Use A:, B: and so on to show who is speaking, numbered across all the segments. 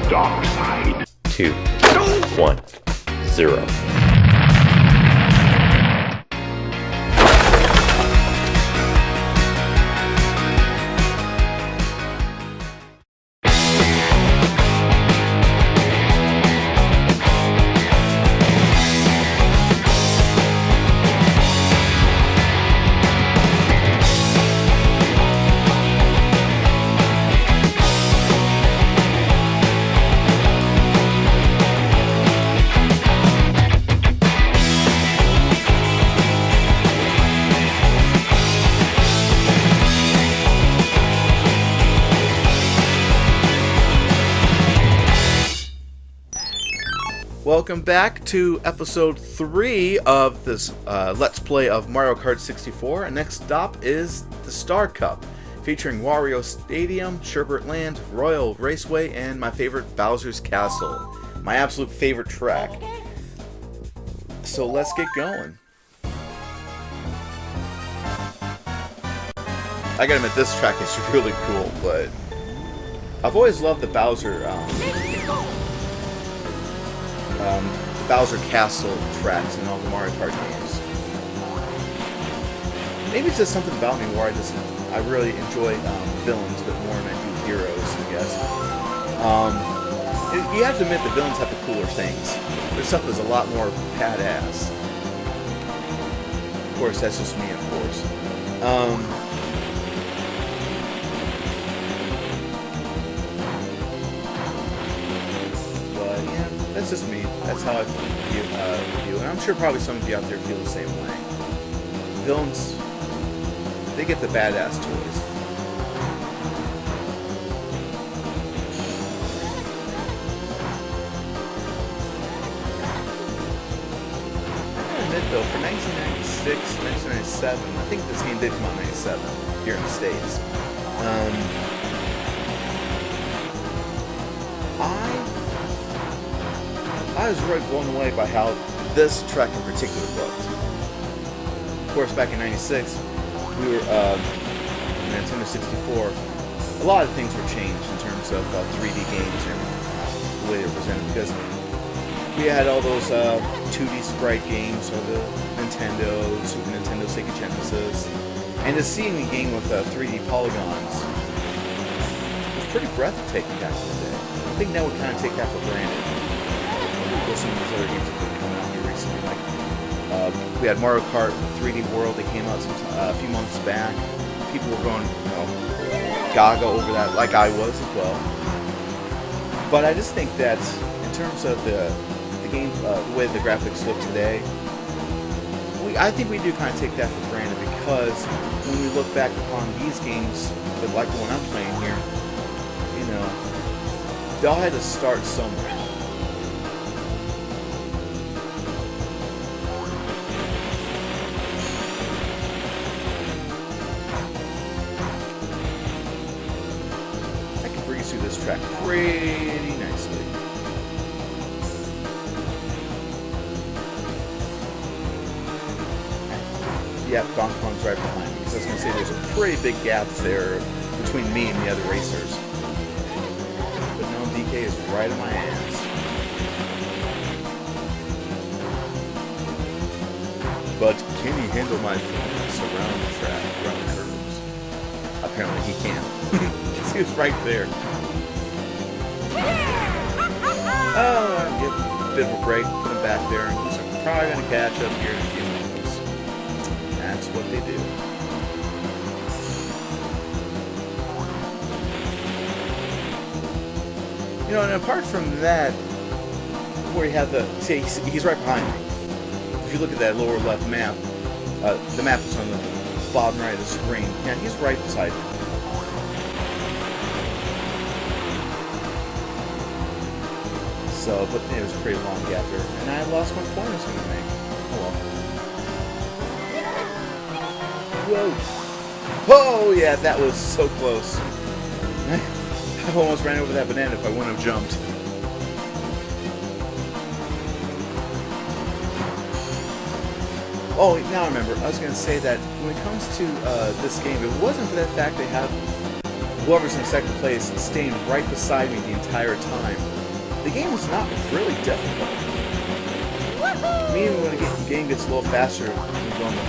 A: dark side.
B: 2, 1, 0.
C: Welcome back to episode 3 of this Let's Play of Mario Kart 64. And next stop is the Star Cup, featuring Wario Stadium, Sherbert Land, Royal Raceway, and my favorite, Bowser's Castle. My absolute favorite track. So let's get going. I gotta admit, this track is really cool, but I've always loved the Bowser Castle tracks in all the Mario Kart games. Maybe it's just something about me where I really enjoy villains a bit more than I do heroes, I guess. You have to admit the villains have the cooler things. Their stuff is a lot more badass. Of course, that's just me, of course. That's just me. That's how I view and I'm sure probably some of you out there feel the same way. Villains, they get the badass toys. I gotta admit though, for 1996, 1997, I think this game did come out in 97 here in the States. I was really blown away by how this track in particular looked. Of course, back in '96, we were Nintendo 64. A lot of things were changed in terms of 3D games and the way they were presented, because we had all those 2D sprite games for the Nintendo, Super Nintendo, Sega Genesis, and to see a game with 3D polygons was pretty breathtaking back in the day. I think now we kind of take that for granted. Some of these other games that have been coming out here recently, like we had Mario Kart 3D World that came out a few months back. People were going, gaga over that, like I was as well. But I just think that in terms of the game, the way the graphics look today, I think we do kind of take that for granted, because when we look back upon these games, but like the one I'm playing here, they all had to start somewhere. This track pretty nicely. Yep, Donkey Kong's right behind me, because I was going to say there's a pretty big gap there between me and the other racers. But no, DK is right on my ass. But can he handle my focus around the track, around the curves? Apparently he can. He was right there. Oh, I'll give him a bit of a break, put him back there, and he's probably going to catch up here in a few minutes. That's what they do. And apart from that, where you have see, he's right behind me. If you look at that lower left map, the map is on the bottom right of the screen. Yeah, he's right beside me. So, but it was a pretty long gap there, and I lost my point I was going to make. Oh well. Whoa! Oh yeah, that was so close. I almost ran over that banana if I wouldn't have jumped. Oh, now I remember. I was going to say that when it comes to this game, if it wasn't for that fact they have whoever's in second place staying right beside me the entire time, the game is not really difficult. I mean, even when the game gets a little faster, when you go on the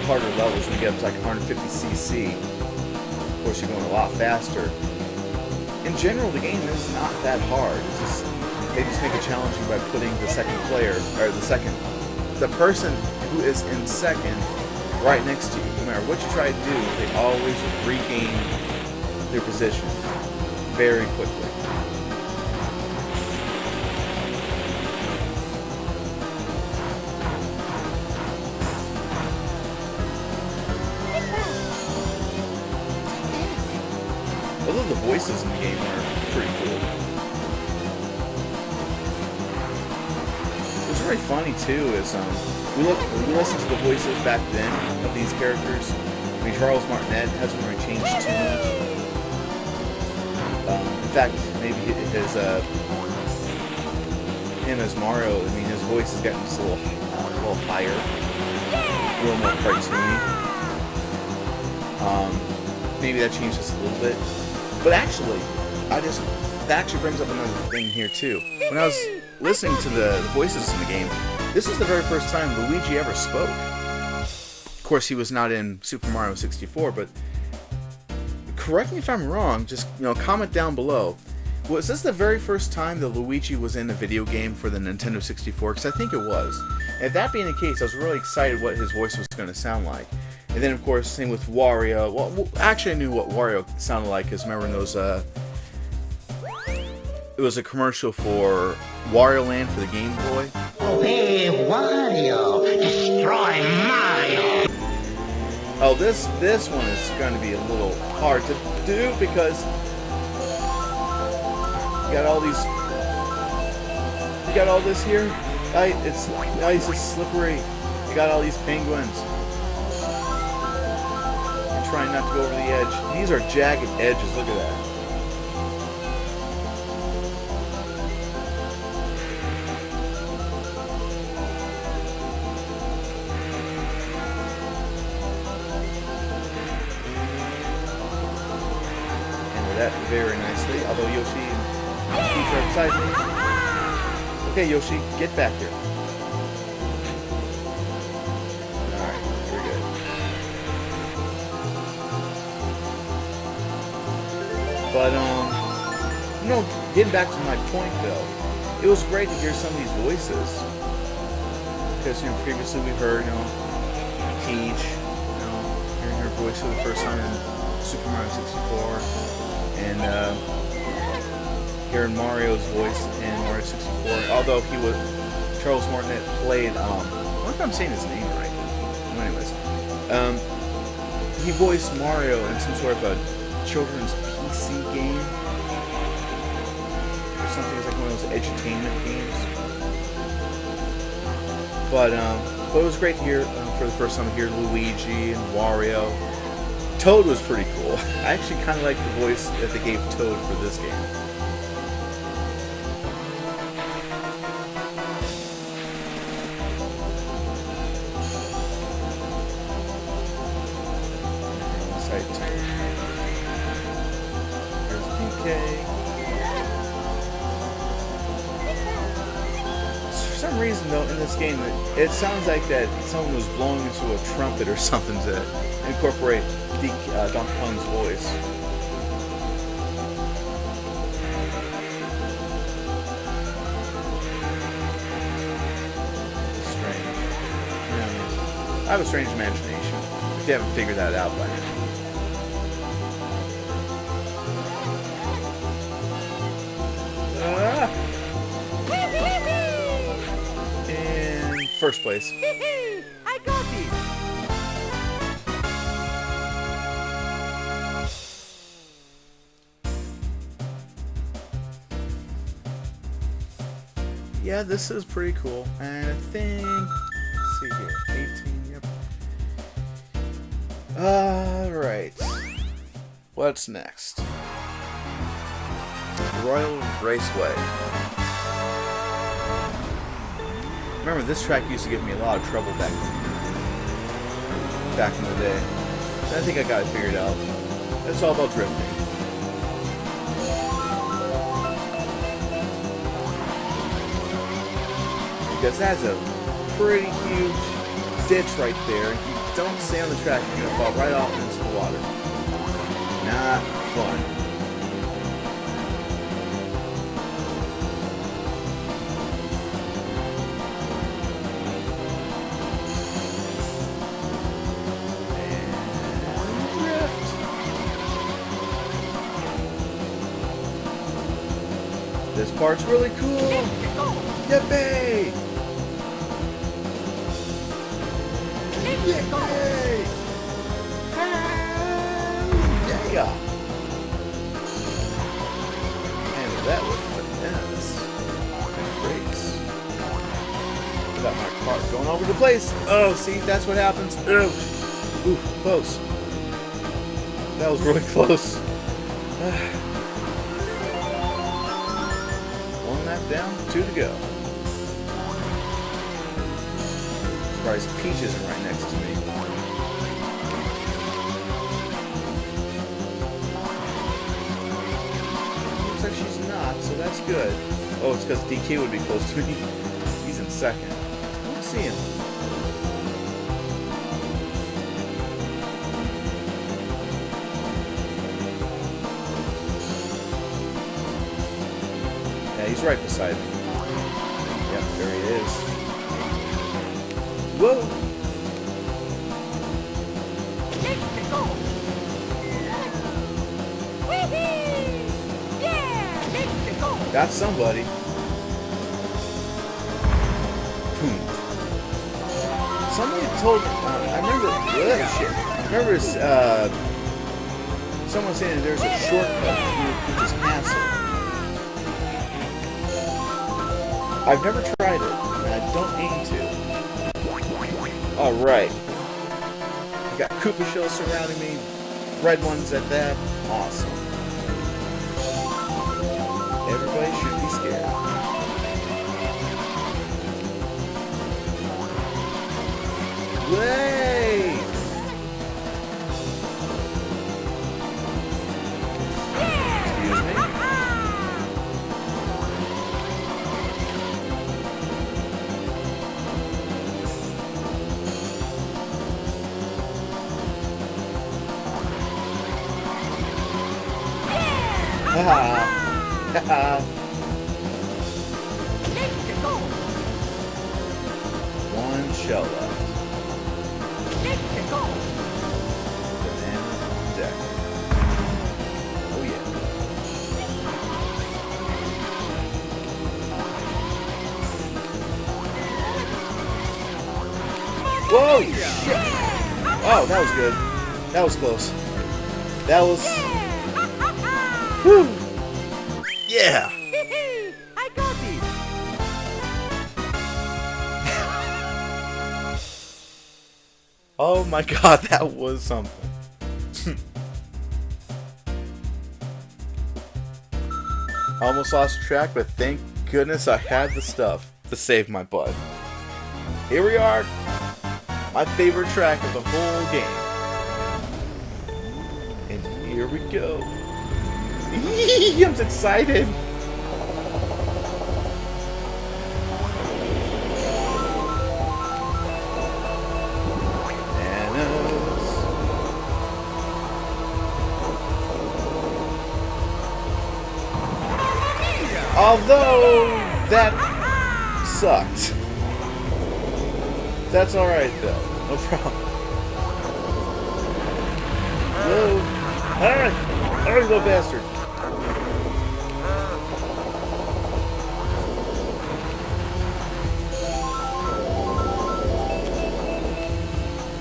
C: harder levels, when you get up to like 150cc, of course you're going a lot faster. In general, the game is not that hard. It's just, they just make it challenging by putting the second player, or the person who is in second right next to you. No matter what you try to do, they always regain their position very quickly. Although the voices in the game are pretty cool. What's really funny too is we listened to the voices back then of these characters. I mean, Charles Martinet hasn't really changed too much. In fact, maybe him as Mario, I mean, his voice has gotten just a little higher, a little more cartoony. Maybe that changed just a little bit. But actually, that actually brings up another thing here too. When I was listening to the voices in the game, this was the very first time Luigi ever spoke. Of course, he was not in Super Mario 64, but correct me if I'm wrong, just comment down below. Was this the very first time that Luigi was in a video game for the Nintendo 64? Because I think it was. And if that being the case, I was really excited what his voice was going to sound like. And then, of course, same with Wario. Well, actually, I knew what Wario sounded like, because remember in those, it was a commercial for Wario Land for the Game Boy.
A: Oh, hey, Wario, destroy Mario!
C: Oh, this one is going to be a little hard to do, because you got all this here. It's nice and slippery. You got all these penguins. Trying not to go over the edge. These are jagged edges. Look at that. Handle that very nicely. Although Yoshi and Peach are beside me. Okay, Yoshi, get back here. But, getting back to my point, though, it was great to hear some of these voices. Because, previously we heard, Peach, hearing her voice for the first time in Super Mario 64, and, hearing Mario's voice in Mario 64, although Charles Martinet played, I wonder if I'm saying his name right. Well, anyways, he voiced Mario in some sort of a children's PC game or something. It's like one of those edutainment games. But it was great to hear for the first time to hear Luigi and Wario. Toad was pretty cool. I actually kind of like the voice that they gave Toad for this game. For some reason, though, in this game, it sounds like that someone was blowing into a trumpet or something to incorporate Donkey Kong's voice. Strange. I have a strange imagination, if you haven't figured that out by now. In first place.
D: I got these.
C: Yeah, this is pretty cool. And I think, let's see here, 18, yep. Alright. What's next? Royal Raceway. Remember, this track used to give me a lot of trouble back in the day. I think I got it figured out. It's all about drifting. because that's a pretty huge ditch right there. If you don't stay on the track, you're going to fall right off into the water. Not fun. This part's really cool! Yippee! Yippee! Yeah! Handle that with finesse. Brakes. Got my cart going over the place! Oh, see, that's what happens. Ooh, close. That was really close. Down, 2 to go. Surprised Peach isn't right next to me. Looks like she's not, so that's good. Oh, it's because DK would be close to me. He's in second. I don't see him. He's right beside me. Yep, there he is. Whoa! Got somebody. Somebody told me. I remember. Shit. I remember someone saying that there's a shortcut through Peach's castle. I've never tried it, and I don't aim to. Alright. We got Koopa shells surrounding me. Red ones at that. Awesome. Everybody should be scared. Way! Excuse me. One shell left. Banana deck. Oh yeah. Whoa! Shit! Oh, that was good. That was close. That was... Whew! Yeah!
D: I got it!
C: Oh my god, that was something. Almost lost track, but thank goodness I had the stuff to save my butt. Here we are, my favorite track of the whole game. And here we go. I'm so excited. Although that sucked. That's alright though. No problem. Whoa. Alright! Alright, little bastard.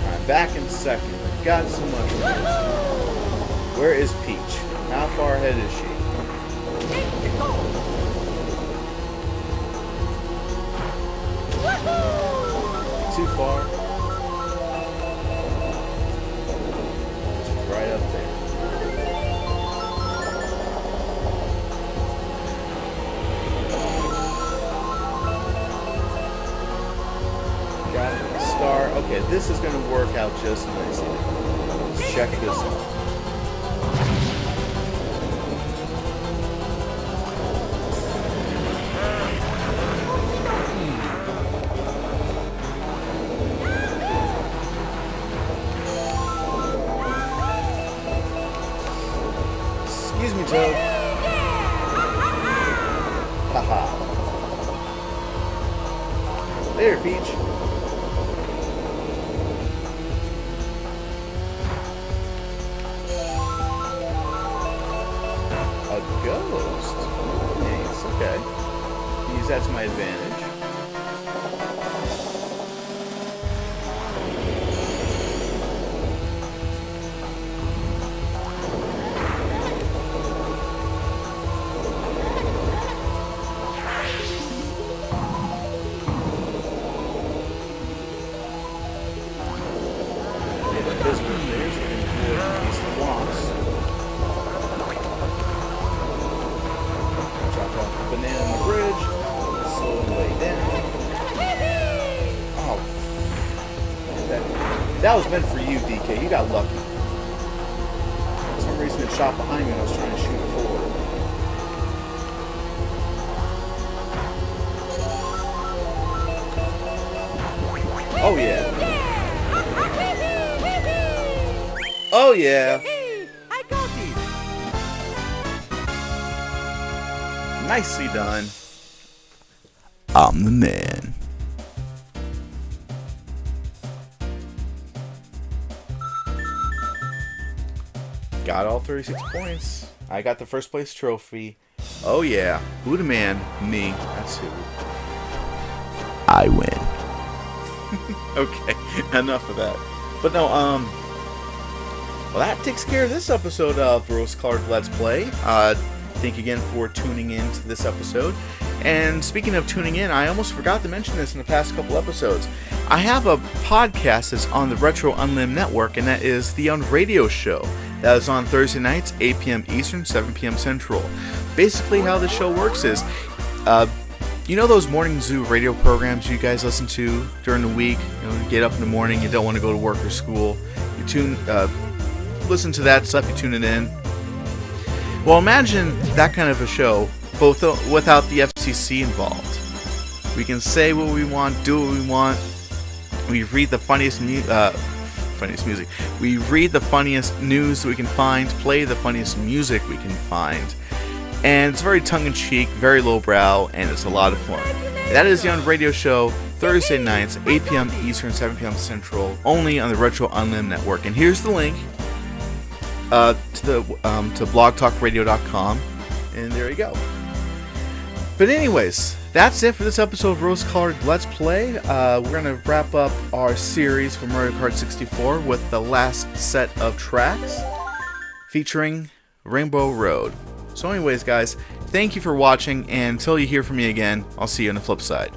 C: Alright, back in second. I've got so much. Where is Peach? How far ahead is she? Too far. She's right up there. Got it. Star. Okay, this is going to work out just nicely. Let's check this out. That was meant for you, DK. You got lucky. For some reason it shot behind me and I was trying to shoot it forward. Oh yeah. Oh yeah.
D: I got it.
C: Nicely done. I'm the man. Got all 36 points. I got the first place trophy. Oh yeah. Who the man? Me. That's who. I win. Okay, enough of that. But no, well, that takes care of this episode of Rose-Colored Let's Play. Thank you again for tuning in to this episode. And speaking of tuning in, I almost forgot to mention this in the past couple episodes. I have a podcast that's on the Retro Unlim Network, and that is the UnRadio Show. That is on Thursday nights, 8 p.m. Eastern, 7 p.m. Central. Basically, how the show works is, you know those morning zoo radio programs you guys listen to during the week? You know, you get up in the morning, you don't want to go to work or school. You listen to that stuff, you tune it in. Well, imagine that kind of a show, both without the FCC involved. We can say what we want, do what we want. We read the funniest music. We read the funniest news we can find, play the funniest music we can find. And it's very tongue-in-cheek, very lowbrow, and it's a lot of fun. That is the UnRadio Show, Thursday nights, 8 p.m. Eastern, 7 p.m. Central, only on the Retro Unlim Network. And here's the link to blogtalkradio.com, and there you go. But anyways, that's it for this episode of Rose-Colored Let's Play. We're going to wrap up our series for Mario Kart 64 with the last set of tracks featuring Rainbow Road. So anyways, guys, thank you for watching, and until you hear from me again, I'll see you on the flip side.